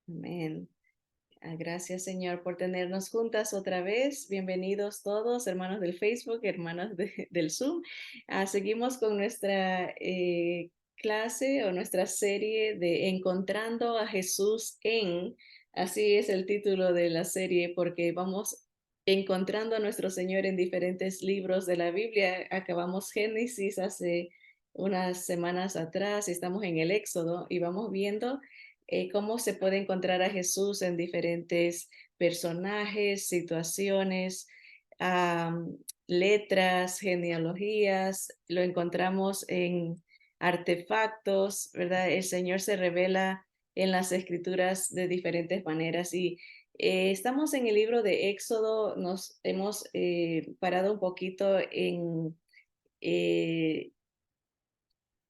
Amén. Gracias, Señor, por tenernos juntas otra vez. Bienvenidos todos, hermanos del Facebook, hermanos del Zoom. Seguimos con nuestra clase o nuestra serie de Encontrando a Jesús en, así es el título de la serie, porque vamos encontrando a nuestro Señor en diferentes libros de la Biblia. Acabamos Génesis hace unas semanas atrás, estamos en el Éxodo y vamos viendo cómo se puede encontrar a Jesús en diferentes personajes, situaciones, letras, genealogías, lo encontramos en artefactos, ¿verdad? El Señor se revela en las escrituras de diferentes maneras y estamos en el libro de Éxodo, nos hemos parado un poquito en eh,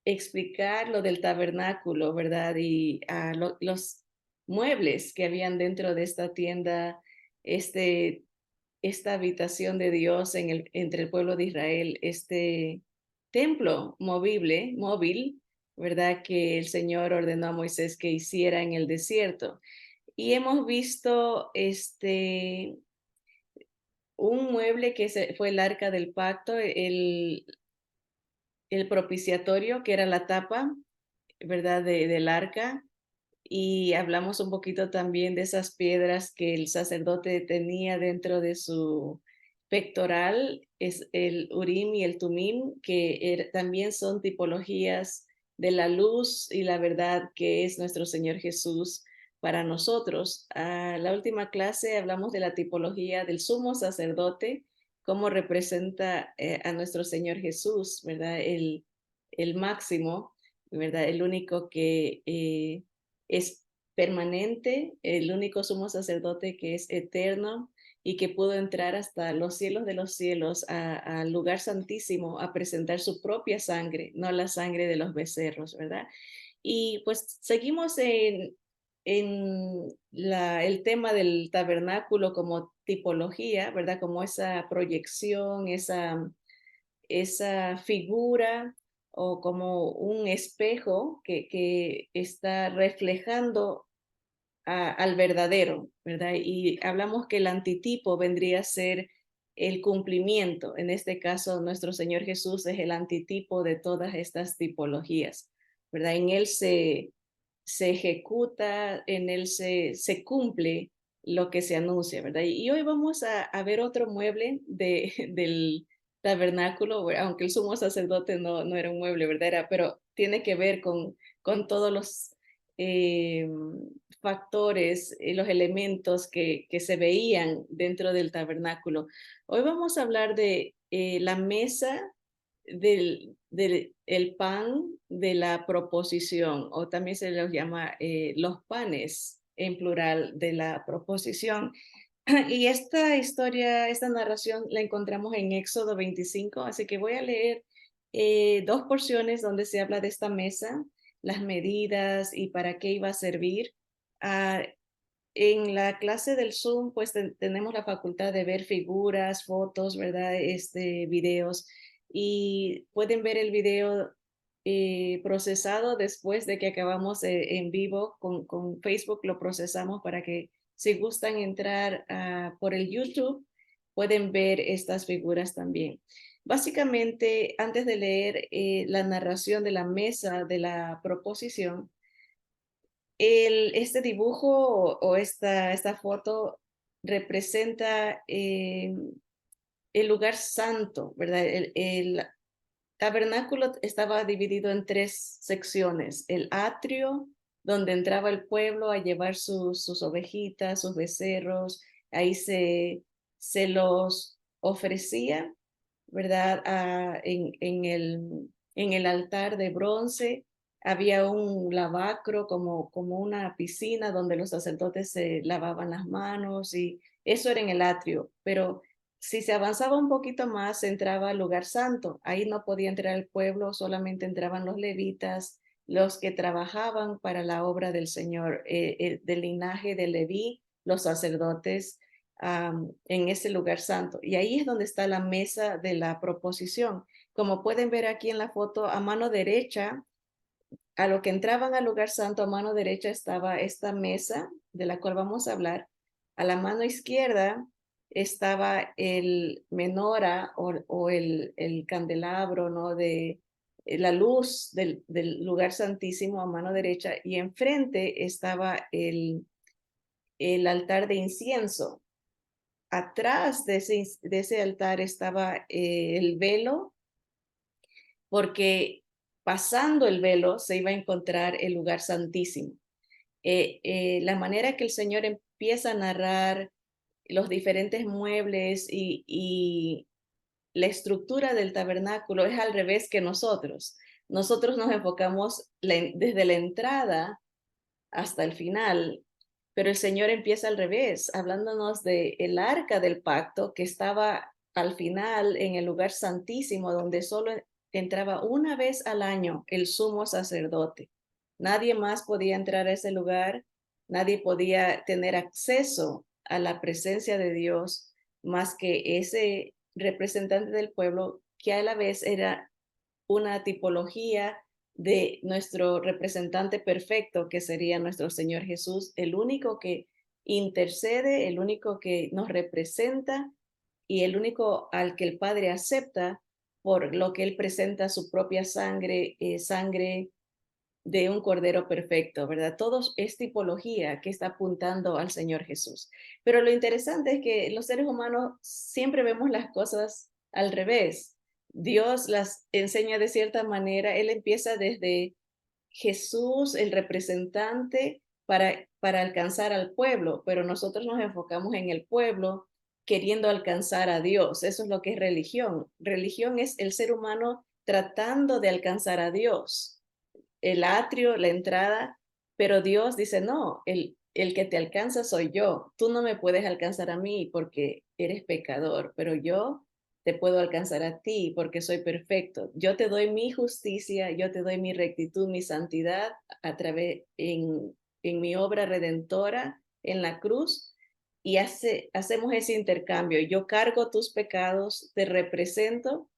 explicar lo del tabernáculo, ¿verdad? Y los muebles que habían dentro de esta tienda, este, esta habitación de Dios entre el pueblo de Israel, este templo móvil, ¿verdad? Que el Señor ordenó a Moisés que hiciera en el desierto. Y hemos visto un mueble que fue el arca del pacto, el propiciatorio, que era la tapa, ¿verdad? Del arca. Y hablamos un poquito también de esas piedras que el sacerdote tenía dentro de su pectoral, es el Urim y el Tumim, que también son tipologías de la luz y la verdad que es nuestro Señor Jesús para nosotros. La última clase hablamos de la tipología del sumo sacerdote, cómo representa a nuestro Señor Jesús, ¿verdad? El máximo, ¿verdad? El único que es permanente, el único sumo sacerdote que es eterno y que pudo entrar hasta los cielos de los cielos, al lugar santísimo, a presentar su propia sangre, no la sangre de los becerros, ¿verdad? Y pues seguimos en el tema del tabernáculo como tipología, ¿verdad? Como esa proyección, esa figura o como un espejo que está reflejando al verdadero, ¿verdad? Y hablamos que el antitipo vendría a ser el cumplimiento. En este caso, nuestro Señor Jesús es el antitipo de todas estas tipologías, ¿verdad? En Él se ejecuta, en Él se cumple lo que se anuncia, ¿verdad? Y hoy vamos a ver otro mueble del tabernáculo, aunque el sumo sacerdote no era un mueble, ¿verdad? Pero tiene que ver con todos los eh, factores, los elementos que se veían dentro del tabernáculo. Hoy vamos a hablar de la mesa del el pan de la proposición, o también se los llama los panes en plural de la proposición. Y esta historia, esta narración la encontramos en Éxodo 25, así que voy a leer dos porciones donde se habla de esta mesa, las medidas y para qué iba a servir. Ah, en la clase del Zoom, pues tenemos la facultad de ver figuras, fotos, ¿verdad? Videos, y pueden ver el video procesado después de que acabamos en vivo con Facebook, lo procesamos para que si gustan entrar por el YouTube, pueden ver estas figuras también. Básicamente, antes de leer la narración de la mesa de la proposición, este dibujo o esta foto representa el lugar santo, ¿verdad? El tabernáculo estaba dividido en tres secciones. El atrio, donde entraba el pueblo a llevar sus ovejitas, sus becerros, ahí se los ofrecía, ¿verdad? En el altar de bronce había un lavacro como una piscina donde los sacerdotes se lavaban las manos y eso era en el atrio, pero si se avanzaba un poquito más, se entraba al lugar santo. Ahí no podía entrar el pueblo, solamente entraban los levitas, los que trabajaban para la obra del Señor, del linaje de Leví, los sacerdotes en ese lugar santo. Y ahí es donde está la mesa de la proposición. Como pueden ver aquí en la foto, a mano derecha a lo que entraban al lugar santo, a mano derecha estaba esta mesa de la cual vamos a hablar. A la mano izquierda estaba el menora o el candelabro, ¿no? De la luz del lugar santísimo a mano derecha, y enfrente estaba el altar de incienso. Atrás de ese altar estaba el velo, porque pasando el velo se iba a encontrar el lugar santísimo. La manera que el Señor empieza a narrar los diferentes muebles y la estructura del tabernáculo es al revés que nosotros. Nosotros nos enfocamos desde la entrada hasta el final, pero el Señor empieza al revés, hablándonos de el arca del pacto que estaba al final en el lugar santísimo, donde solo entraba una vez al año el sumo sacerdote. Nadie más podía entrar a ese lugar, nadie podía tener acceso a la presencia de Dios más que ese representante del pueblo, que a la vez era una tipología de nuestro representante perfecto, que sería nuestro Señor Jesús, el único que intercede, el único que nos representa y el único al que el Padre acepta, por lo que Él presenta su propia sangre, sangre de un cordero perfecto, ¿verdad? Todo es tipología que está apuntando al Señor Jesús. Pero lo interesante es que los seres humanos siempre vemos las cosas al revés. Dios las enseña de cierta manera. Él empieza desde Jesús, el representante, para alcanzar al pueblo, pero nosotros nos enfocamos en el pueblo queriendo alcanzar a Dios. Eso es lo que es religión. Religión es el ser humano tratando de alcanzar a Dios, el atrio, la entrada, pero Dios dice, no, el que te alcanza soy yo. Tú no me puedes alcanzar a mí porque eres pecador, pero yo te puedo alcanzar a ti porque soy perfecto. Yo te doy mi justicia, yo te doy mi rectitud, mi santidad a través en mi obra redentora en la cruz, y hacemos ese intercambio. Yo cargo tus pecados, te represento,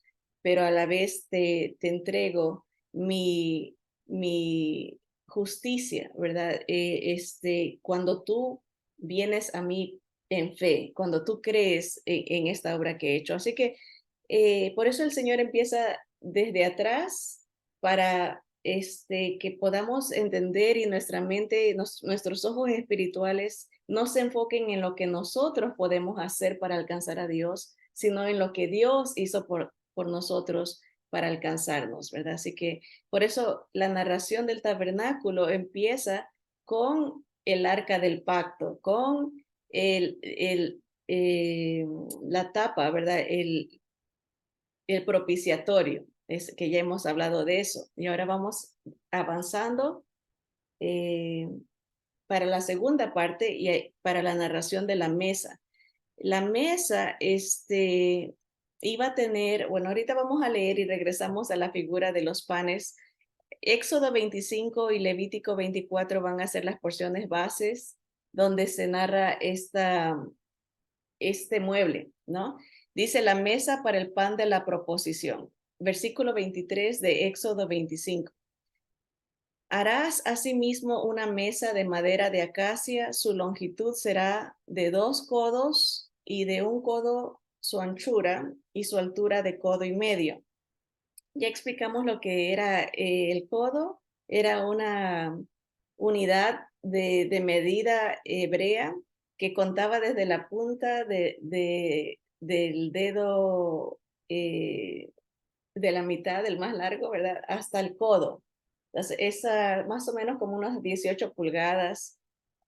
pero a la vez te entrego mi justicia, ¿verdad? Cuando tú vienes a mí en fe, cuando tú crees en esta obra que he hecho. Así que por eso el Señor empieza desde atrás para que podamos entender y nuestra mente, nuestros ojos espirituales no se enfoquen en lo que nosotros podemos hacer para alcanzar a Dios, sino en lo que Dios hizo por nosotros para alcanzarnos, ¿verdad? Así que por eso la narración del tabernáculo empieza con el arca del pacto, con la tapa, ¿verdad? El propiciatorio, es que ya hemos hablado de eso. Y ahora vamos avanzando eh, para la segunda parte y para la narración de la mesa. La mesa, iba a tener, bueno, ahorita vamos a leer y regresamos a la figura de los panes. Éxodo 25 y Levítico 24 van a ser las porciones bases donde se narra este mueble, ¿no? Dice la mesa para el pan de la proposición. Versículo 23 de Éxodo 25. Harás asimismo una mesa de madera de acacia, su longitud será de 2 codos y de 1 codo su anchura y su altura de codo y medio. Ya explicamos lo que era el codo, era una unidad de medida hebrea que contaba desde la punta del dedo de la mitad, del más largo, ¿verdad? Hasta el codo. Entonces, más o menos como unas 18 pulgadas.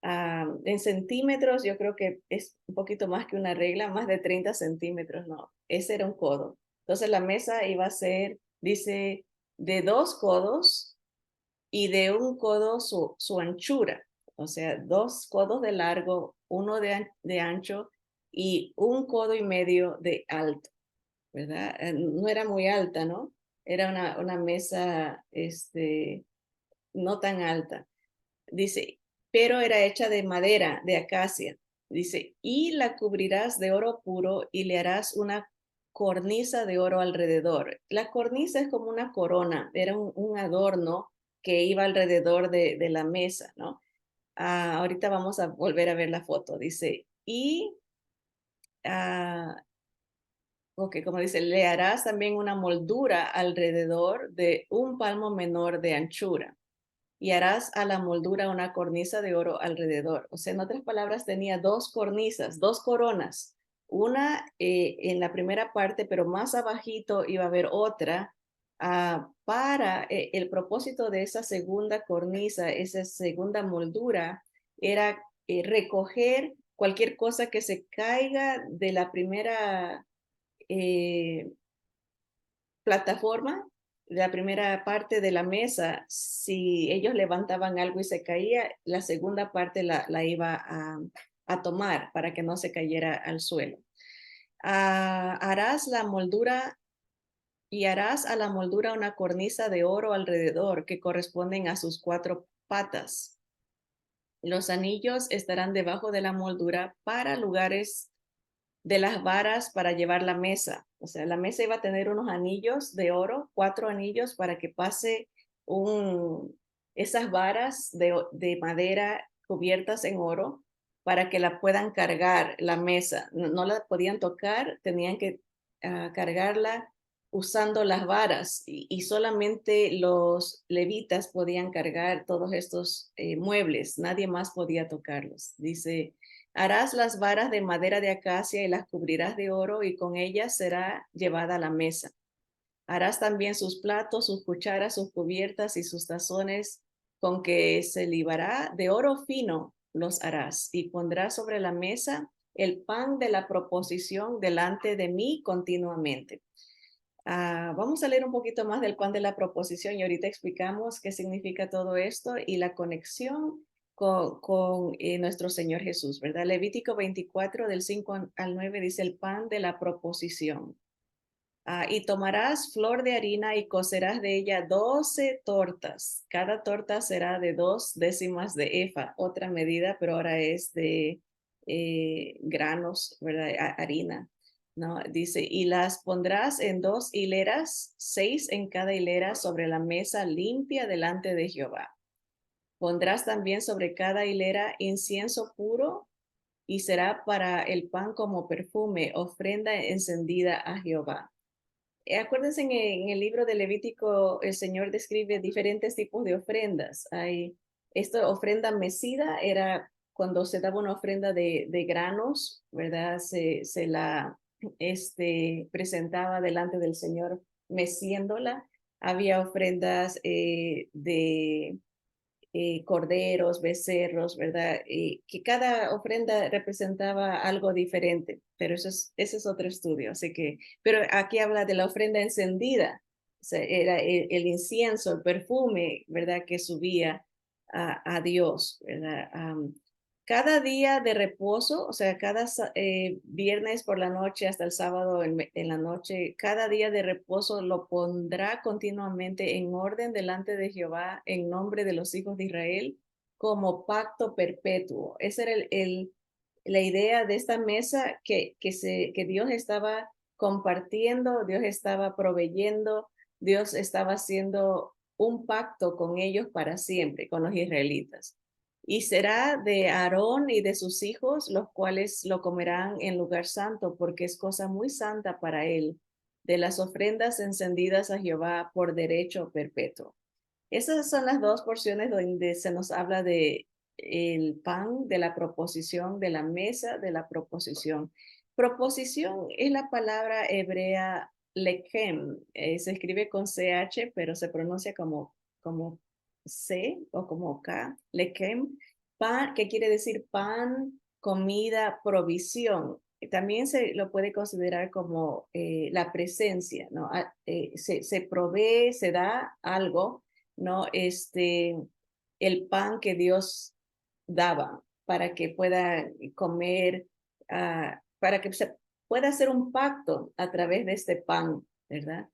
En centímetros, yo creo que es un poquito más que una regla, más de 30 centímetros, no. Ese era un codo. Entonces, la mesa iba a ser, dice, de 2 codos y de 1 codo su anchura. O sea, 2 codos de largo, 1 de ancho y 1 codo y medio de alto, ¿verdad? No era muy alta, ¿no? Era una mesa, no tan alta. Dice, pero era hecha de madera, de acacia. Dice, y la cubrirás de oro puro y le harás una cornisa de oro alrededor. La cornisa es como una corona, era un adorno que iba alrededor de la mesa, ¿no? Ahorita vamos a volver a ver la foto. Dice, y, ok, como dice, le harás también una moldura alrededor de un palmo menor de anchura y harás a la moldura una cornisa de oro alrededor. O sea, en otras palabras, tenía dos cornisas, dos coronas. Una en la primera parte, pero más abajito iba a haber otra. Para el propósito de esa segunda cornisa, esa segunda moldura, era recoger cualquier cosa que se caiga de la primera eh, plataforma, la primera parte de la mesa, si ellos levantaban algo y se caía, la segunda parte la iba a tomar para que no se cayera al suelo. Harás la moldura y harás a la moldura una cornisa de oro alrededor que corresponden a sus cuatro patas. Los anillos estarán debajo de la moldura para lugares de las varas para llevar la mesa. O sea, la mesa iba a tener unos anillos de oro, 4 anillos para que pase esas varas de madera cubiertas en oro para que la puedan cargar la mesa. No la podían tocar, tenían que cargarla usando las varas y solamente los levitas podían cargar todos estos muebles, nadie más podía tocarlos. Dice, harás las varas de madera de acacia y las cubrirás de oro y con ellas será llevada a la mesa. Harás también sus platos, sus cucharas, sus cubiertas y sus tazones con que se libará de oro fino los harás y pondrás sobre la mesa el pan de la proposición delante de mí continuamente. Vamos a leer un poquito más del pan de la proposición y ahorita explicamos qué significa todo esto y la conexión con nuestro Señor Jesús, ¿verdad? Levítico 24 del 5 al 9 dice el pan de la proposición. Y tomarás flor de harina y cocerás de ella 12 tortas. Cada torta será de 2 décimas de efa, otra medida, pero ahora es de granos, ¿verdad? Harina, ¿no? Dice, y las pondrás en 2 hileras, 6 en cada hilera sobre la mesa limpia delante de Jehová. Pondrás también sobre cada hilera incienso puro y será para el pan como perfume, ofrenda encendida a Jehová. Acuérdense en el libro de Levítico, el Señor describe diferentes tipos de ofrendas. Hay esta ofrenda mecida, era cuando se daba una ofrenda de granos, ¿verdad? Se la presentaba delante del Señor meciéndola. Había ofrendas de corderos, becerros, ¿verdad? Que cada ofrenda representaba algo diferente, pero ese es otro estudio, así que, pero aquí habla de la ofrenda encendida, o sea, era el incienso, el perfume, ¿verdad? Que subía a Dios, ¿verdad? Cada día de reposo, o sea, cada viernes por la noche hasta el sábado en la noche, cada día de reposo lo pondrá continuamente en orden delante de Jehová en nombre de los hijos de Israel como pacto perpetuo. Esa era la idea de esta mesa que Dios estaba compartiendo, Dios estaba proveyendo, Dios estaba haciendo un pacto con ellos para siempre, con los israelitas. Y será de Aarón y de sus hijos, los cuales lo comerán en lugar santo, porque es cosa muy santa para él, de las ofrendas encendidas a Jehová por derecho perpetuo. Esas son las dos porciones donde se nos habla de el pan, de la proposición, de la mesa, de la proposición. Proposición es la palabra hebrea lechem, se escribe con CH, pero se pronuncia como C o como K, lechem, pan, que quiere decir pan, comida, provisión. También se lo puede considerar como la presencia, ¿no? Se provee, se da algo, ¿no? El pan que Dios daba para que pueda comer, para que se pueda hacer un pacto a través de este pan, ¿verdad?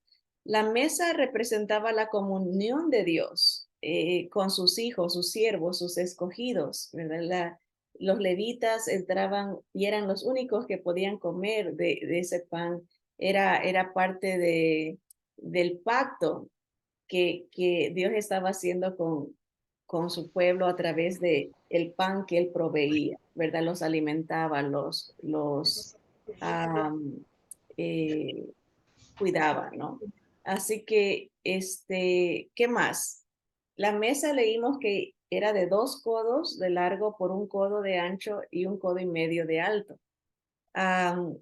La mesa representaba la comunión de Dios con sus hijos, sus siervos, sus escogidos, ¿verdad? Los levitas entraban y eran los únicos que podían comer de ese pan. Era parte del pacto que Dios estaba haciendo con su pueblo a través de el pan que él proveía, ¿verdad? Los alimentaba, am, eh, cuidaba, ¿no? Así que, ¿qué más? La mesa leímos que era de 2 codos de largo por 1 codo de ancho y 1 codo y medio de alto. Am,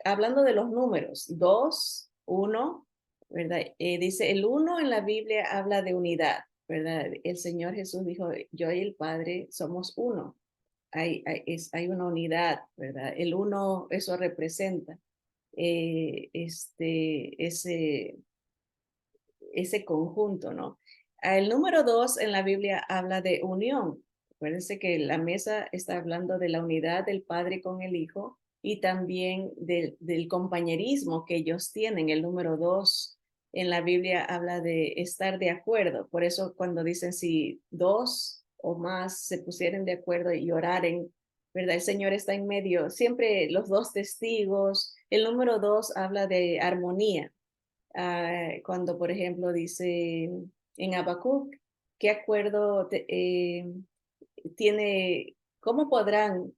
hablando de los números, 2, 1, ¿verdad? Dice, el 1 en la Biblia habla de unidad, ¿verdad? El Señor Jesús dijo, yo y el Padre somos uno. Hay una unidad, ¿verdad? El 1, eso representa ese conjunto, ¿no? El número 2 en la Biblia habla de unión. Acuérdense que la mesa está hablando de la unidad del Padre con el Hijo y también del compañerismo que ellos tienen. El número 2 en la Biblia habla de estar de acuerdo. Por eso cuando dicen si 2 o más se pusieren de acuerdo y oraren, ¿verdad? El Señor está en medio. Siempre los 2 testigos. El número 2 habla de armonía. Cuando, por ejemplo, dice en Habacuc, ¿qué acuerdo tiene? ¿Cómo podrán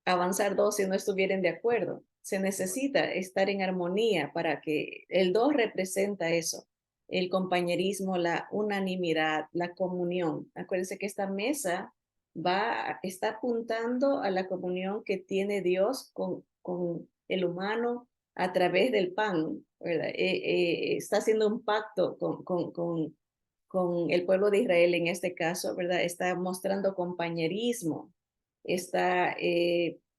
avanzar 2 si no estuvieran de acuerdo? Se necesita estar en armonía para que el 2 representa eso, el compañerismo, la unanimidad, la comunión. Acuérdense que esta mesa está apuntando a la comunión que tiene Dios con el humano a través del pan, ¿verdad? Está haciendo un pacto con el pueblo de Israel en este caso, ¿verdad? Está mostrando compañerismo, está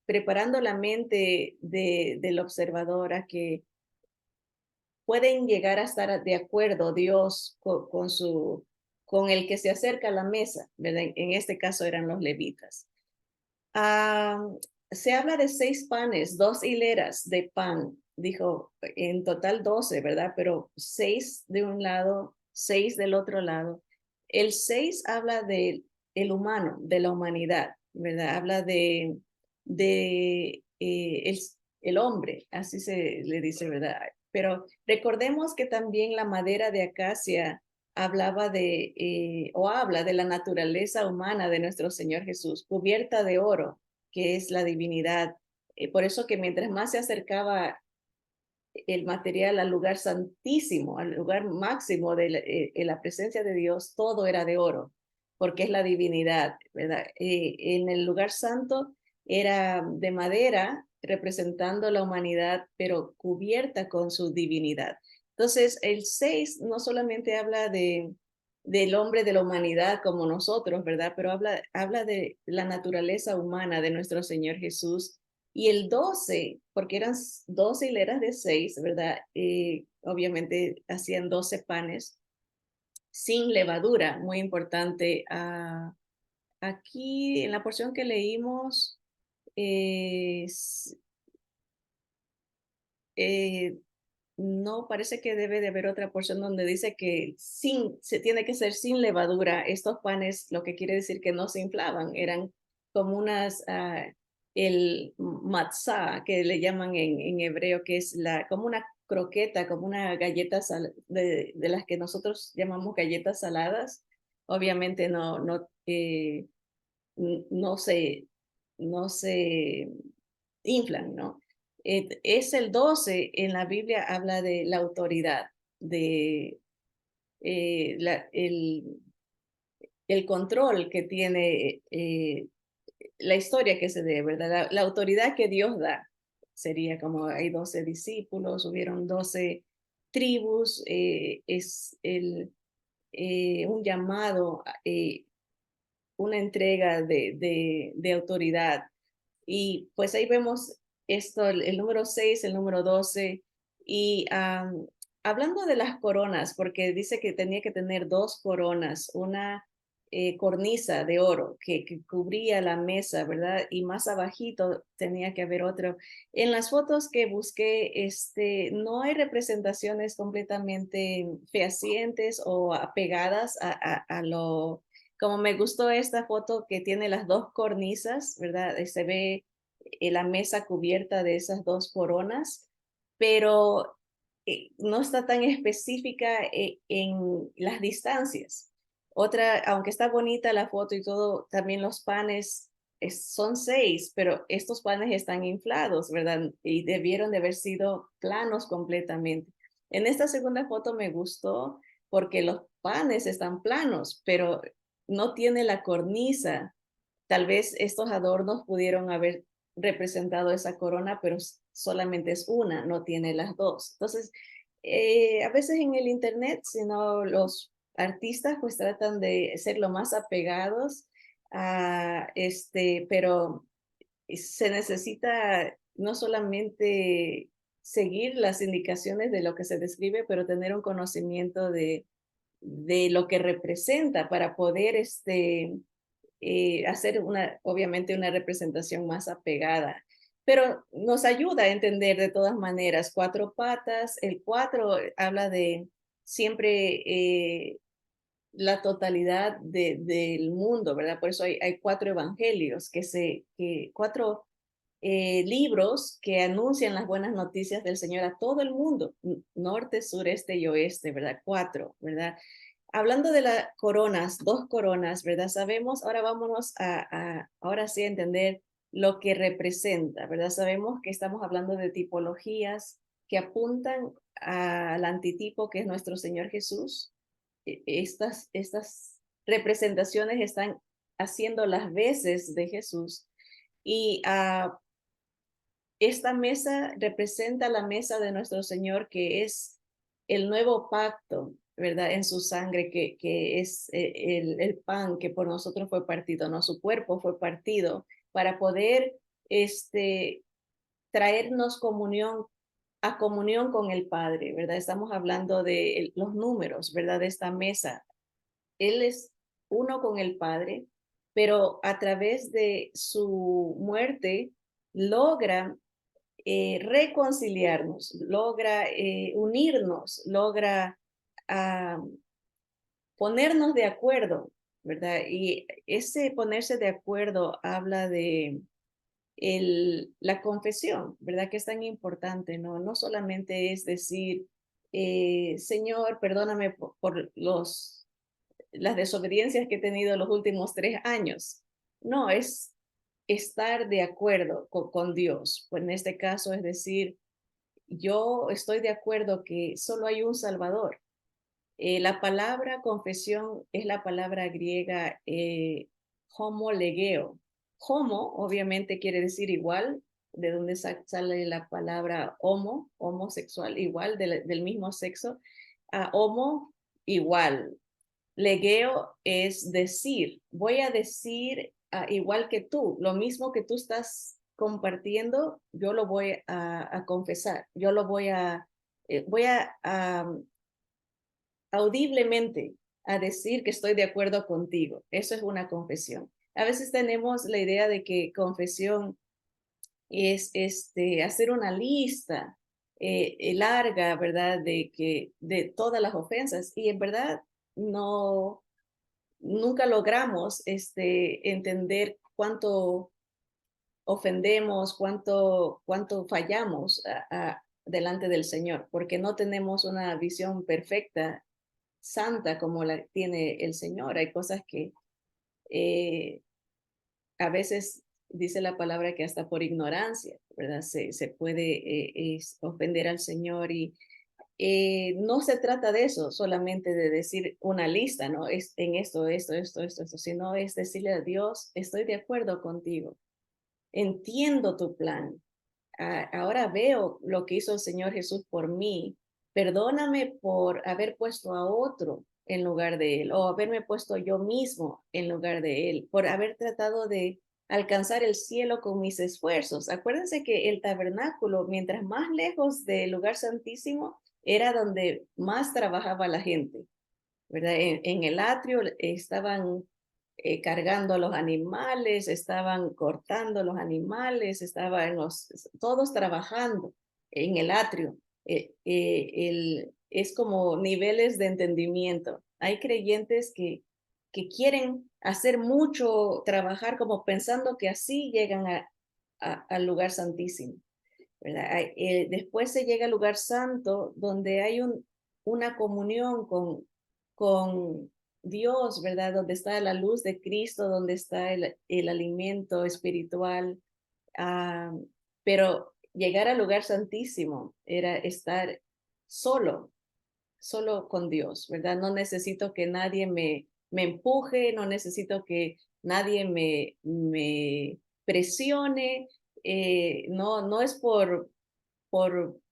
preparando la mente del observador a que pueden llegar a estar de acuerdo Dios con el que se acerca a la mesa, ¿verdad? En este caso eran los levitas. Ah, Se habla de 6 panes, 2 hileras de pan, dijo en total 12, ¿verdad? Pero 6 de un lado, 6 del otro lado. El 6 habla de el humano, de la humanidad, ¿verdad? Habla de el hombre, así se le dice, ¿verdad? Pero recordemos que también la madera de acacia hablaba o habla de la naturaleza humana de nuestro Señor Jesús, cubierta de oro, que es la divinidad. Por eso que mientras más se acercaba el material al lugar santísimo, al lugar máximo de la presencia de Dios, todo era de oro, porque es la divinidad, ¿verdad? En el lugar santo era de madera, representando la humanidad, pero cubierta con su divinidad. Entonces, el 6 no solamente habla del hombre, de la humanidad como nosotros, ¿verdad? Pero habla de la naturaleza humana de nuestro Señor Jesús, y el 12, porque eran 12 hileras de 6, ¿verdad? Obviamente hacían 12 panes sin levadura, muy importante. Aquí en la porción que leímos, eh, eh, no, parece que debe de haber otra porción donde dice que se tiene que ser sin levadura. Estos panes, lo que quiere decir que no se inflaban, eran como el matzah, que le llaman en hebreo, que es como una croqueta, como una galleta de las que nosotros llamamos galletas saladas. Obviamente no no se inflan, ¿no? Es el 12 en la Biblia habla de la autoridad, de el control que tiene la historia que se dé, ¿verdad? La autoridad que Dios da. Sería como hay 12 discípulos, hubieron 12 tribus, es un llamado, una entrega de autoridad. Y pues ahí vemos esto, el número 6, el número 12. Y hablando de las coronas, porque dice que tenía que tener 2 coronas, una cornisa de oro que cubría la mesa, ¿verdad? Y más abajito tenía que haber otro. En las fotos que busqué, no hay representaciones completamente fehacientes o apegadas a lo como me gustó esta foto que tiene las 2 cornisas, ¿verdad? Se ve la mesa cubierta de esas 2 coronas, pero no está tan específica en las distancias. Otra, aunque está bonita la foto y todo, también los panes son 6, pero estos panes están inflados, ¿verdad? Y debieron de haber sido planos completamente. En esta segunda foto me gustó porque los panes están planos, pero no tiene la cornisa. Tal vez estos adornos pudieron haber representado esa corona, pero solamente es una, no tiene las dos. Entonces, a veces en el internet, si no, los artistas pues tratan de ser lo más apegados a pero se necesita no solamente seguir las indicaciones de lo que se describe, pero tener un conocimiento de lo que representa para poder hacer obviamente una representación más apegada. Pero nos ayuda a entender de todas maneras, 4 patas, el 4 habla de siempre la totalidad del mundo, ¿verdad? Por eso hay 4 evangelios, que 4 libros que anuncian las buenas noticias del Señor a todo el mundo, norte, sureste y oeste, ¿verdad? 4, ¿verdad? Hablando de las coronas, 2 coronas, ¿verdad? Sabemos, ahora vámonos ahora sí a entender lo que representa, ¿verdad? Sabemos que estamos hablando de tipologías que apuntan al antitipo que es nuestro Señor Jesús. Estas representaciones están haciendo las veces de Jesús y esta mesa representa la mesa de nuestro Señor, que es el nuevo pacto, ¿verdad? En su sangre, que es el pan que por nosotros fue partido, ¿no? Su cuerpo fue partido para poder traernos comunión con el Padre, ¿verdad? Estamos hablando de los números, ¿verdad? De esta mesa. Él es uno con el Padre, pero a través de su muerte logra reconciliarnos, logra unirnos, logra ah, ponernos de acuerdo, ¿verdad? Y ese ponerse de acuerdo habla de la confesión, ¿verdad? Que es tan importante, ¿no? No solamente es decir, Señor, perdóname por las desobediencias que he tenido los últimos 3 años. No, es estar de acuerdo con Dios. Pues en este caso es decir, yo estoy de acuerdo que solo hay un Salvador. La palabra confesión es la palabra griega homolegeo. Homo obviamente quiere decir igual, de donde sale la palabra homosexual, igual, del mismo sexo. Homo, igual. Legeo es decir, voy a decir igual que tú, lo mismo que tú estás compartiendo, yo lo voy a confesar, yo lo voy a audiblemente a decir que estoy de acuerdo contigo. Eso es una confesión. A veces tenemos la idea de que confesión es hacer una lista larga, ¿verdad? De todas las ofensas y en verdad no, nunca logramos entender cuánto ofendemos, cuánto fallamos delante del Señor, porque no tenemos una visión perfecta, santa como la tiene el Señor. Hay cosas que eh, a veces dice la palabra que hasta por ignorancia, ¿verdad? Se puede ofender al Señor y no se trata de eso, solamente de decir una lista, ¿no? Es en esto, sino es decirle a Dios, estoy de acuerdo contigo, entiendo tu plan. Ahora veo lo que hizo el Señor Jesús por mí. Perdóname por haber puesto a otro en lugar de él o haberme puesto yo mismo en lugar de él, por haber tratado de alcanzar el cielo con mis esfuerzos. Acuérdense que el tabernáculo, mientras más lejos del lugar santísimo, era donde más trabajaba la gente, ¿verdad? En el atrio estaban cargando a los animales, estaban cortando los animales, estaban todos trabajando en el atrio. Es como niveles de entendimiento. Hay creyentes que quieren hacer mucho, trabajar como pensando que así llegan al lugar santísimo. ¿verdad? Después se llega al lugar santo donde hay una comunión con Dios, ¿verdad? Donde está la luz de Cristo, donde está el alimento espiritual. Ah, pero llegar al lugar santísimo era estar solo, solo con Dios, ¿verdad? No necesito que nadie me empuje, no necesito que nadie me presione, no es por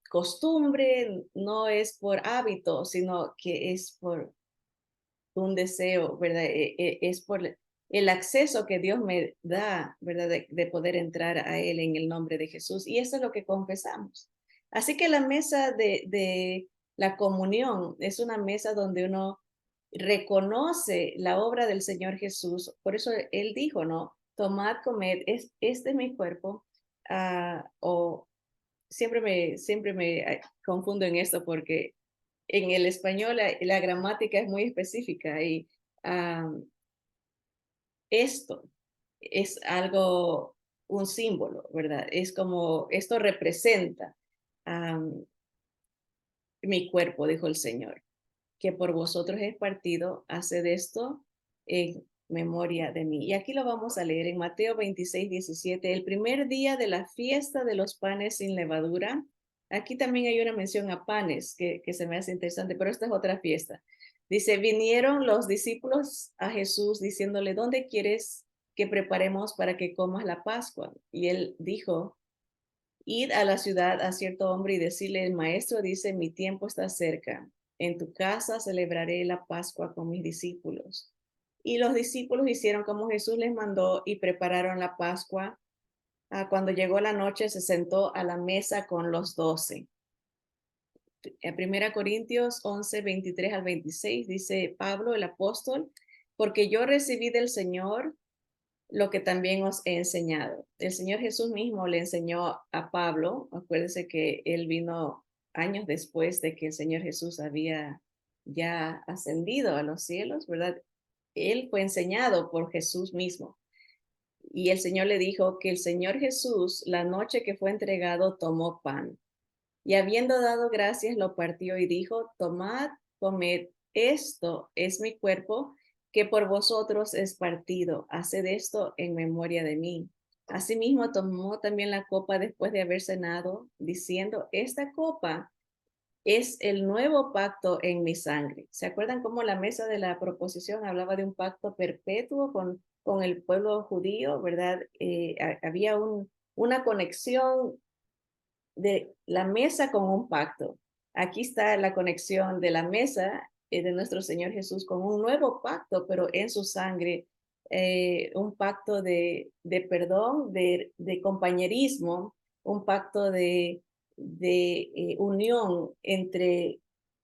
costumbre, no es por hábito, sino que es por un deseo, ¿verdad? Es por el acceso que Dios me da, ¿verdad? De poder entrar a Él en el nombre de Jesús. Y eso es lo que confesamos. Así que la mesa de la comunión es una mesa donde uno reconoce la obra del Señor Jesús. Por eso Él dijo, ¿no? Tomad, comed, este es mi cuerpo. O siempre me confundo en esto porque en el español la gramática es muy específica y um, esto es algo, un símbolo, ¿verdad? Es como, esto representa um, mi cuerpo, dijo el Señor, que por vosotros es partido, haced esto en memoria de mí. Y aquí lo vamos a leer en Mateo 26:17, el primer día de la fiesta de los panes sin levadura. Aquí también hay una mención a panes que se me hace interesante, pero esta es otra fiesta. Dice, vinieron los discípulos a Jesús diciéndole, ¿dónde quieres que preparemos para que comas la Pascua? Y él dijo, id a la ciudad a cierto hombre y decirle, el maestro dice, mi tiempo está cerca. En tu casa celebraré la Pascua con mis discípulos. Y los discípulos hicieron como Jesús les mandó y prepararon la Pascua. Cuando llegó la noche se sentó a la mesa con los 12. En 1 Corintios 11:23 al 26 dice Pablo, el apóstol, porque yo recibí del Señor lo que también os he enseñado. El Señor Jesús mismo le enseñó a Pablo, acuérdense que él vino años después de que el Señor Jesús había ya ascendido a los cielos, ¿verdad? Él fue enseñado por Jesús mismo. Y el Señor le dijo que el Señor Jesús, la noche que fue entregado, tomó pan. Y habiendo dado gracias, lo partió y dijo, tomad, comed, esto es mi cuerpo, que por vosotros es partido. Haced esto en memoria de mí. Asimismo, tomó también la copa después de haber cenado, diciendo, esta copa es el nuevo pacto en mi sangre. ¿Se acuerdan cómo la mesa de la proposición hablaba de un pacto perpetuo con el pueblo judío, verdad? Había una conexión de la mesa con un pacto. Aquí está la conexión de la mesa de nuestro Señor Jesús con un nuevo pacto, pero en su sangre, un pacto de perdón, de compañerismo, un pacto de unión entre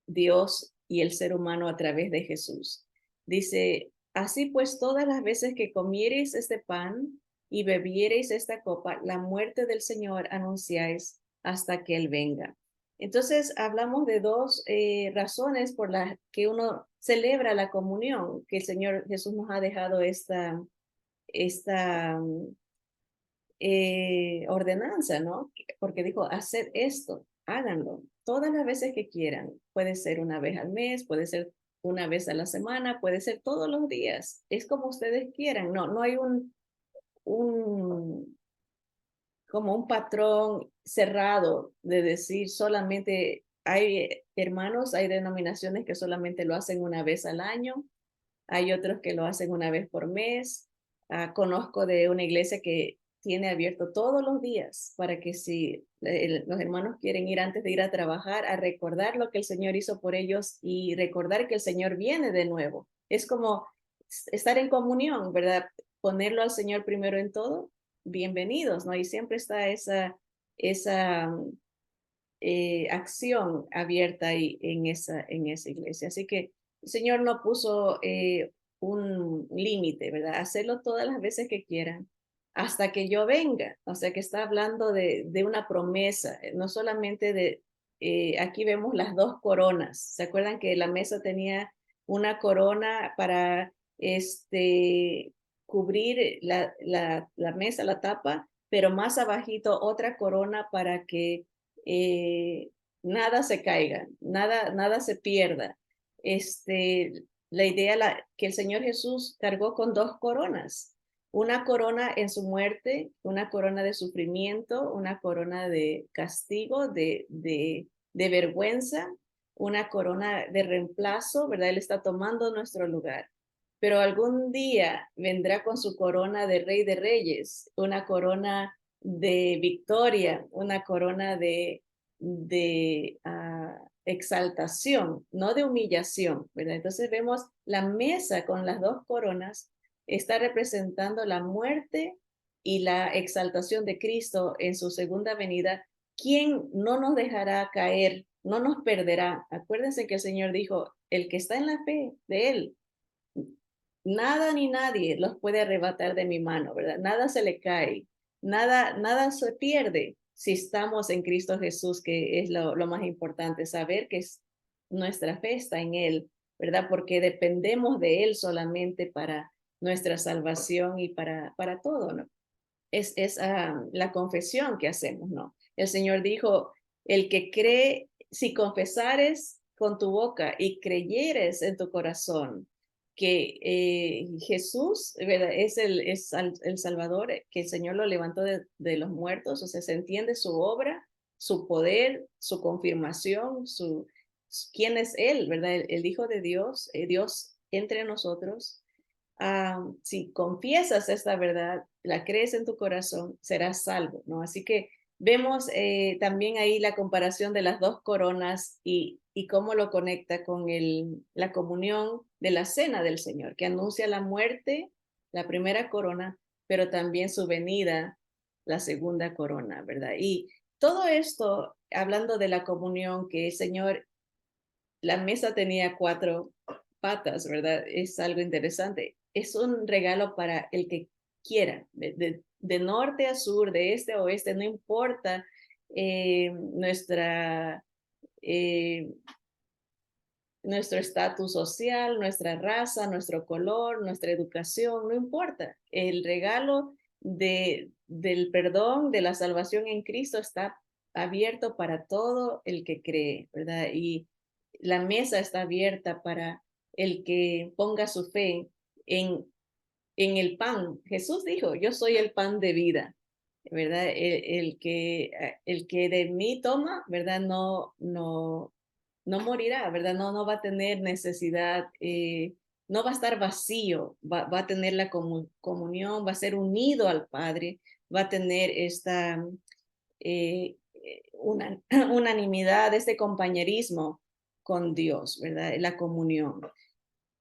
Dios y el ser humano a través de Jesús. Dice, así pues, todas las veces que comiereis este pan y bebiereis esta copa, la muerte del Señor anunciáis hasta que Él venga. Entonces, hablamos de dos razones por las que uno celebra la comunión, que el Señor Jesús nos ha dejado esta ordenanza, ¿no? Porque dijo, haced esto, háganlo, todas las veces que quieran. Puede ser una vez al mes, puede ser una vez a la semana, puede ser todos los días. Es como ustedes quieran. No hay un como un patrón cerrado de decir solamente hay hermanos, hay denominaciones que solamente lo hacen una vez al año, hay otros que lo hacen una vez por mes. Conozco de una iglesia que tiene abierto todos los días para que si los hermanos quieren ir antes de ir a trabajar, a recordar lo que el Señor hizo por ellos y recordar que el Señor viene de nuevo. Es como estar en comunión, ¿verdad? Ponerlo al Señor primero en todo. Bienvenidos, ¿no? Y siempre está esa acción abierta ahí en esa iglesia. Así que el Señor no puso un límite, ¿verdad? Hacerlo todas las veces que quieran, hasta que yo venga. O sea, que está hablando de una promesa, no solamente aquí vemos las dos coronas. ¿Se acuerdan que la mesa tenía una corona para cubrir la mesa, la tapa? pero más abajito otra corona para que eh, nada se caiga, nada se pierda. La idea que el Señor Jesús cargó con dos coronas, una corona en su muerte, una corona de sufrimiento, una corona de castigo, de vergüenza, una corona de reemplazo, ¿verdad? Él está tomando nuestro lugar. Pero algún día vendrá con su corona de Rey de Reyes, una corona de victoria, una corona de exaltación, no de humillación, ¿verdad? Entonces vemos la mesa con las dos coronas, está representando la muerte y la exaltación de Cristo en su segunda venida, quien no nos dejará caer, no nos perderá. Acuérdense que el Señor dijo, el que está en la fe de Él, nada ni nadie los puede arrebatar de mi mano, ¿verdad? Nada se le cae, nada se pierde si estamos en Cristo Jesús, que es lo más importante, saber que nuestra fe está en Él, ¿verdad? Porque dependemos de Él solamente para nuestra salvación y para todo, ¿no? Es la confesión que hacemos, ¿no? El Señor dijo, el que cree, si confesares con tu boca y creyeres en tu corazón que Jesús, ¿verdad? Es el Salvador, que el Señor lo levantó de los muertos, o sea, se entiende su obra, su poder, su confirmación, quién es Él, ¿verdad? El Hijo de Dios, Dios entre nosotros. Si confiesas esta verdad, la crees en tu corazón, serás salvo, ¿no? Así que vemos también ahí la comparación de las dos coronas y cómo lo conecta con la comunión de la cena del Señor, que anuncia la muerte, la primera corona, pero también su venida, la segunda corona, ¿verdad? Y todo esto, hablando de la comunión, que el Señor, la mesa tenía cuatro patas, ¿verdad? Es algo interesante. Es un regalo para el que quiera, de norte a sur, de este a oeste, no importa nuestra, eh, nuestro estatus social, nuestra raza, nuestro color, nuestra educación, no importa. El regalo del perdón, de la salvación en Cristo está abierto para todo el que cree, ¿verdad? Y la mesa está abierta para el que ponga su fe en, en el pan. Jesús dijo, yo soy el pan de vida, ¿verdad? El que de mí toma, ¿verdad? No morirá, ¿verdad? No va a tener necesidad, no va a estar vacío, va a tener la comunión, va a ser unido al Padre, va a tener esta una, unanimidad, este compañerismo con Dios, ¿verdad? La comunión.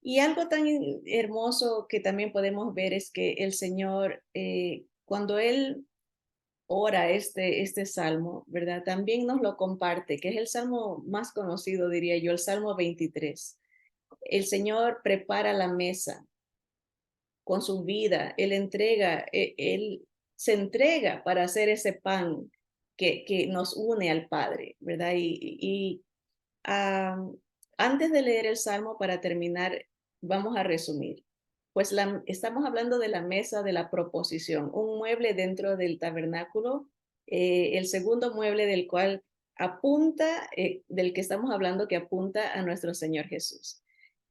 Y algo tan hermoso que también podemos ver es que el Señor, cuando Él ora este salmo, ¿verdad? También nos lo comparte, que es el salmo más conocido, diría yo, el Salmo 23. El Señor prepara la mesa con su vida, Él se entrega para hacer ese pan que nos une al Padre, ¿verdad? Ah, antes de leer el Salmo, para terminar, vamos a resumir. Pues estamos hablando de la mesa de la proposición, un mueble dentro del tabernáculo, el segundo mueble del cual apunta, del que estamos hablando, que apunta a nuestro Señor Jesús.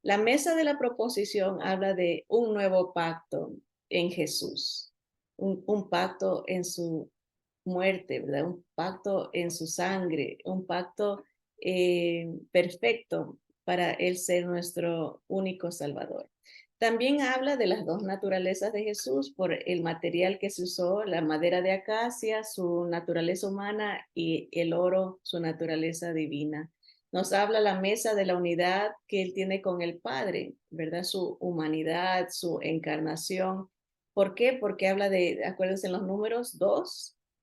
La mesa de la proposición habla de un nuevo pacto en Jesús, un pacto en su muerte, ¿verdad? Un pacto en su sangre, un pacto perfecto para Él ser nuestro único Salvador. También habla de las dos naturalezas de Jesús por el material que se usó, la madera de acacia, su naturaleza humana, y el oro, su naturaleza divina. Nos habla la mesa de la unidad que Él tiene con el Padre, ¿verdad? Su humanidad, su encarnación. ¿Por qué? Porque habla acuérdense en los números,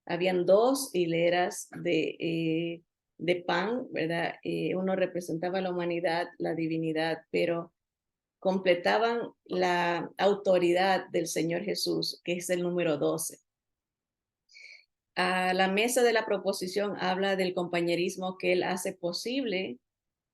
habían dos hileras de pan, ¿verdad? Uno representaba la humanidad, la divinidad, pero completaban la autoridad del Señor Jesús, que es el número 12. A la mesa de la proposición habla del compañerismo que Él hace posible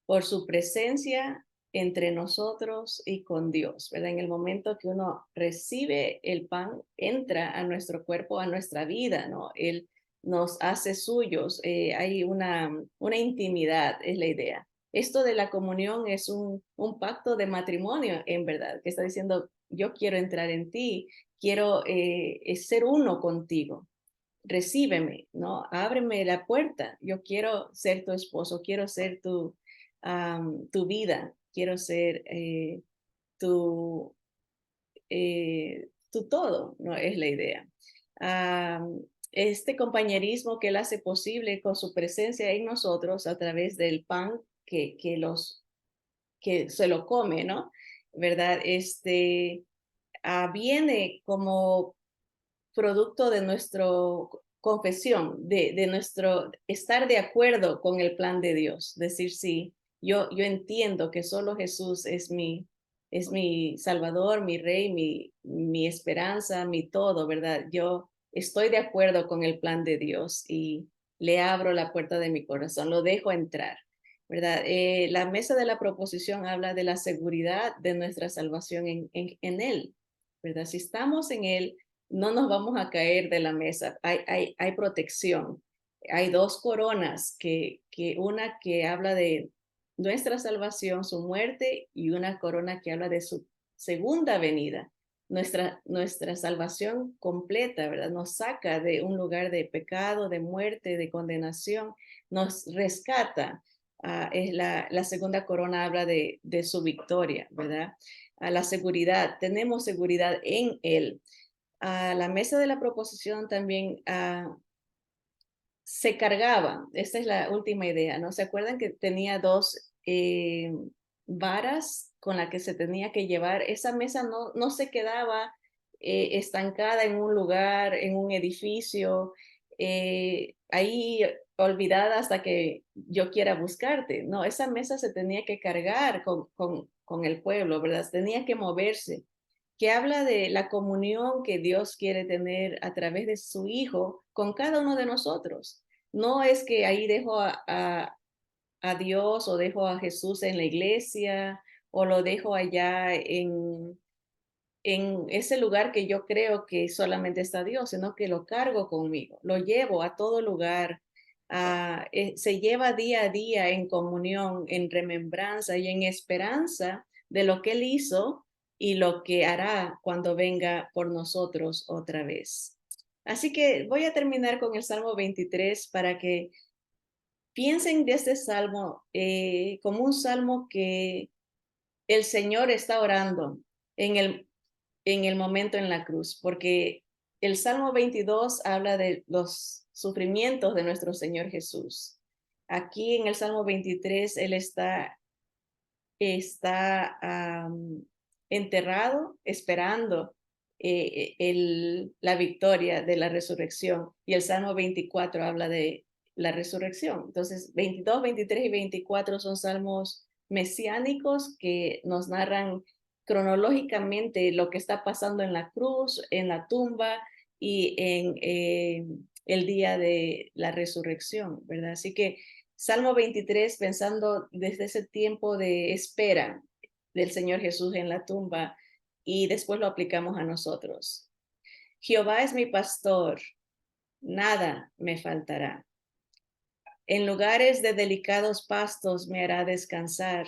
por su presencia entre nosotros y con Dios, ¿verdad? En el momento que uno recibe el pan, entra a nuestro cuerpo, a nuestra vida, ¿no? Él nos hace suyos, hay una intimidad, es la idea. Esto de la comunión es un pacto de matrimonio, en verdad, que está diciendo, yo quiero entrar en ti, quiero ser uno contigo, recíbeme, ¿no? Ábreme la puerta, yo quiero ser tu esposo, quiero ser tu vida, quiero ser tu, tu todo, ¿no? Es la idea. Este compañerismo que él hace posible con su presencia en nosotros a través del pan que se lo come, ¿no? ¿Verdad? Viene como producto de nuestra confesión, de nuestro estar de acuerdo con el plan de Dios. Decir, sí, yo entiendo que solo Jesús es mi Salvador, mi Rey, mi esperanza, mi todo, ¿verdad? Yo estoy de acuerdo con el plan de Dios y le abro la puerta de mi corazón, lo dejo entrar. ¿Verdad? La mesa de la proposición habla de la seguridad de nuestra salvación en Él, ¿verdad? Si estamos en Él, no nos vamos a caer de la mesa, hay protección. Hay dos coronas, una que habla de nuestra salvación, su muerte, y una corona que habla de su segunda venida. Nuestra salvación completa, ¿verdad? Nos saca de un lugar de pecado, de muerte, de condenación, nos rescata. Es la segunda corona habla de su victoria, ¿verdad? La seguridad, tenemos seguridad en Él. La mesa de la proposición también se cargaba, esta es la última idea, ¿no? ¿Se acuerdan que tenía dos varas con las que se tenía que llevar? Esa mesa no se quedaba estancada en un lugar, en un edificio, ahí olvidada hasta que yo quiera buscarte. No, esa mesa se tenía que cargar con el pueblo, ¿verdad? Tenía que moverse, que habla de la comunión que Dios quiere tener a través de su Hijo con cada uno de nosotros. No es que ahí dejo a Dios o dejo a Jesús en la iglesia o lo dejo allá en ese lugar que yo creo que solamente está Dios, sino que lo cargo conmigo, lo llevo a todo lugar. Se lleva día a día en comunión, en remembranza y en esperanza de lo que Él hizo y lo que hará cuando venga por nosotros otra vez. Así que voy a terminar con el Salmo 23 para que piensen de este salmo como un salmo que el Señor está orando en el momento en la cruz, porque el Salmo 22 habla de los sufrimientos de nuestro Señor Jesús. Aquí en el Salmo 23, Él está enterrado, esperando la victoria de la resurrección. Y el Salmo 24 habla de la resurrección. Entonces, 22, 23 y 24 son salmos mesiánicos que nos narran cronológicamente lo que está pasando en la cruz, en la tumba y en el día de la resurrección, ¿verdad? Así que Salmo 23, pensando desde ese tiempo de espera del Señor Jesús en la tumba, y después lo aplicamos a nosotros. Jehová es mi pastor, nada me faltará. En lugares de delicados pastos me hará descansar.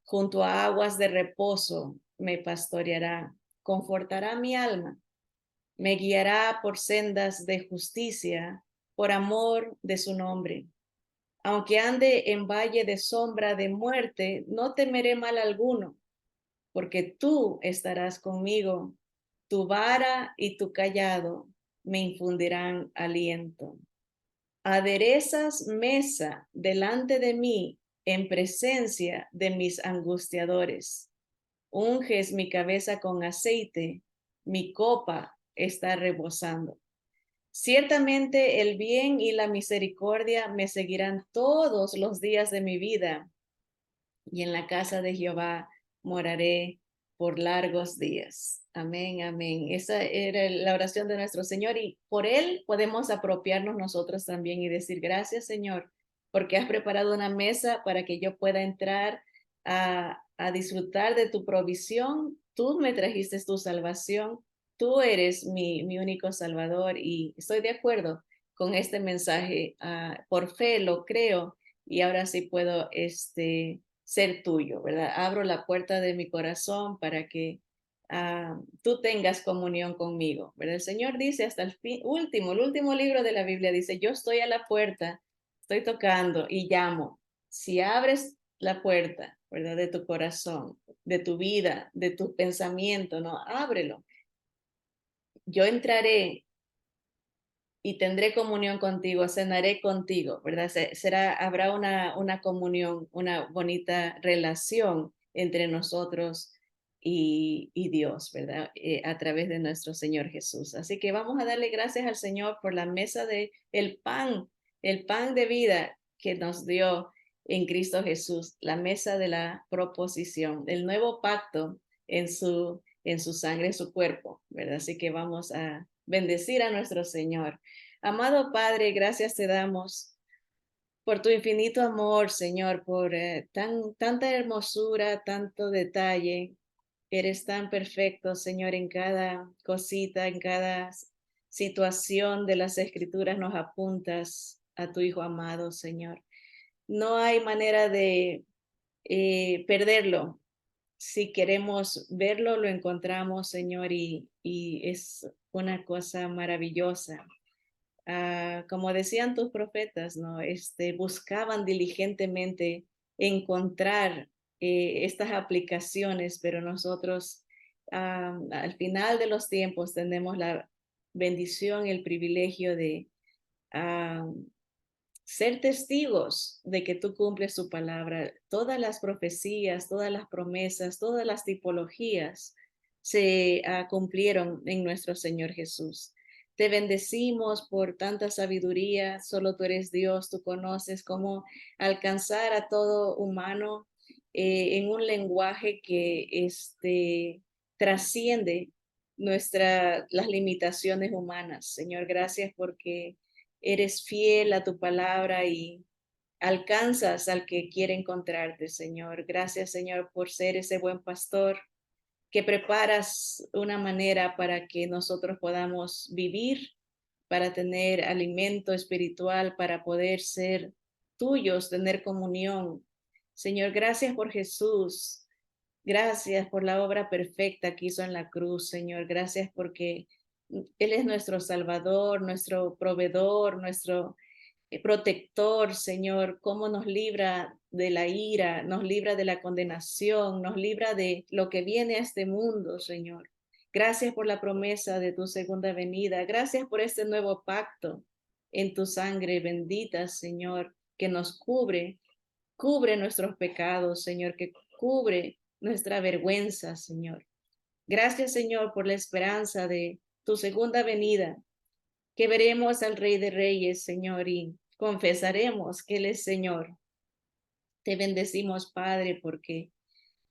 Junto a aguas de reposo me pastoreará, confortará mi alma. Me guiará por sendas de justicia, por amor de su nombre. Aunque ande en valle de sombra de muerte, no temeré mal alguno, porque tú estarás conmigo. Tu vara y tu callado me infundirán aliento. Aderezas mesa delante de mí en presencia de mis angustiadores. Unges mi cabeza con aceite, mi copa está rebosando. Ciertamente el bien y la misericordia me seguirán todos los días de mi vida, y en la casa de Jehová moraré por largos días. Amén, amén. Esa era la oración de nuestro Señor y por Él podemos apropiarnos nosotros también y decir gracias, Señor, porque has preparado una mesa para que yo pueda entrar a disfrutar de tu provisión. Tú me trajiste tu salvación. Tú eres mi único salvador y estoy de acuerdo con este mensaje. Por fe lo creo y ahora sí puedo ser tuyo, ¿verdad? Abro la puerta de mi corazón para que tú tengas comunión conmigo, ¿verdad? El Señor dice hasta el el último libro de la Biblia dice, yo estoy a la puerta, estoy tocando y llamo. Si abres la puerta, ¿verdad? De tu corazón, de tu vida, de tu pensamiento, ¿no? Ábrelo. Yo entraré y tendré comunión contigo, cenaré contigo, ¿verdad? Habrá una comunión, una bonita relación entre nosotros y Dios, ¿verdad? A través de nuestro Señor Jesús. Así que vamos a darle gracias al Señor por la mesa de el pan de vida que nos dio en Cristo Jesús, la mesa de la proposición, el nuevo pacto en su sangre, en su cuerpo, ¿verdad? Así que vamos a bendecir a nuestro Señor. Amado Padre, gracias te damos por tu infinito amor, Señor, por tanta hermosura, tanto detalle. Eres tan perfecto, Señor, en cada cosita, en cada situación de las escrituras nos apuntas a tu Hijo amado, Señor. No hay manera de perderlo. Si queremos verlo, lo encontramos, Señor, y es una cosa maravillosa. Como decían tus profetas, ¿no? Buscaban diligentemente encontrar estas aplicaciones, pero nosotros al final de los tiempos tenemos la bendición, el privilegio de ah, ser testigos de que tú cumples tu palabra. Todas las profecías, todas las promesas, todas las tipologías se cumplieron en nuestro Señor Jesús. Te bendecimos por tanta sabiduría, solo tú eres Dios, tú conoces cómo alcanzar a todo humano en un lenguaje que trasciende las limitaciones humanas. Señor, gracias porque eres fiel a tu palabra y alcanzas al que quiere encontrarte, Señor. Gracias, Señor, por ser ese buen pastor que preparas una manera para que nosotros podamos vivir, para tener alimento espiritual, para poder ser tuyos, tener comunión. Señor, gracias por Jesús. Gracias por la obra perfecta que hizo en la cruz, Señor. Gracias porque Él es nuestro Salvador, nuestro proveedor, nuestro protector, Señor. Cómo nos libra de la ira, nos libra de la condenación, nos libra de lo que viene a este mundo, Señor. Gracias por la promesa de tu segunda venida. Gracias por este nuevo pacto en tu sangre bendita, Señor, que nos cubre nuestros pecados, Señor, que cubre nuestra vergüenza, Señor. Gracias, Señor, por la esperanza de tu segunda venida, que veremos al Rey de Reyes, Señor, y confesaremos que Él es Señor. Te bendecimos, Padre, porque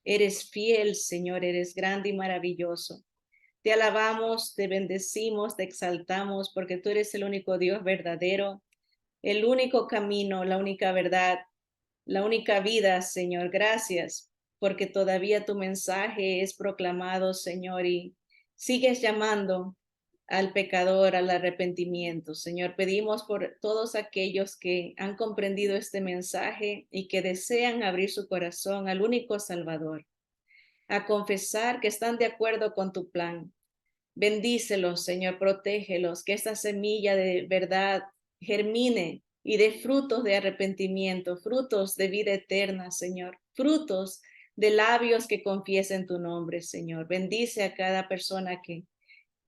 eres fiel, Señor, eres grande y maravilloso. Te alabamos, te bendecimos, te exaltamos, porque tú eres el único Dios verdadero, el único camino, la única verdad, la única vida, Señor. Gracias, porque todavía tu mensaje es proclamado, Señor, y sigues llamando al pecador al arrepentimiento. Señor, pedimos por todos aquellos que han comprendido este mensaje y que desean abrir su corazón al único Salvador, a confesar que están de acuerdo con tu plan. Bendícelos, Señor, protégelos, que esta semilla de verdad germine y dé frutos de arrepentimiento, frutos de vida eterna, Señor, frutos de labios que confiesen tu nombre, Señor. Bendice a cada persona que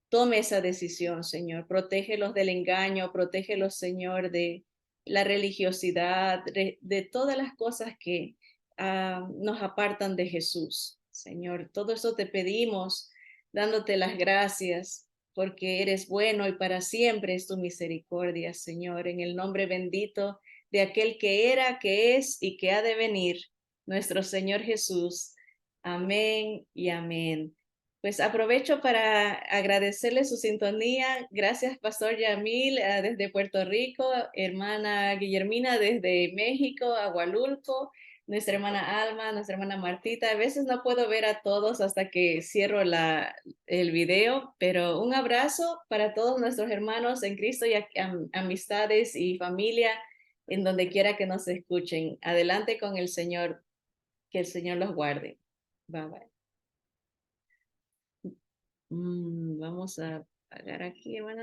tome esa decisión, Señor. Protégelos del engaño, protégelos, Señor, de la religiosidad, de todas las cosas que nos apartan de Jesús, Señor. Todo eso te pedimos, dándote las gracias, porque eres bueno y para siempre es tu misericordia, Señor. En el nombre bendito de aquel que era, que es y que ha de venir, nuestro Señor Jesús. Amén y amén. Pues aprovecho para agradecerle su sintonía. Gracias, Pastor Yamil, desde Puerto Rico, hermana Guillermina desde México, Agualulco. nuestra hermana Alma, nuestra hermana Martita. A veces no puedo ver a todos hasta que cierro el video, pero un abrazo para todos nuestros hermanos en Cristo y amistades y familia en donde quiera que nos escuchen. Adelante con el Señor, que el Señor los guarde. Bye bye. Vamos a pagar aquí, hermana.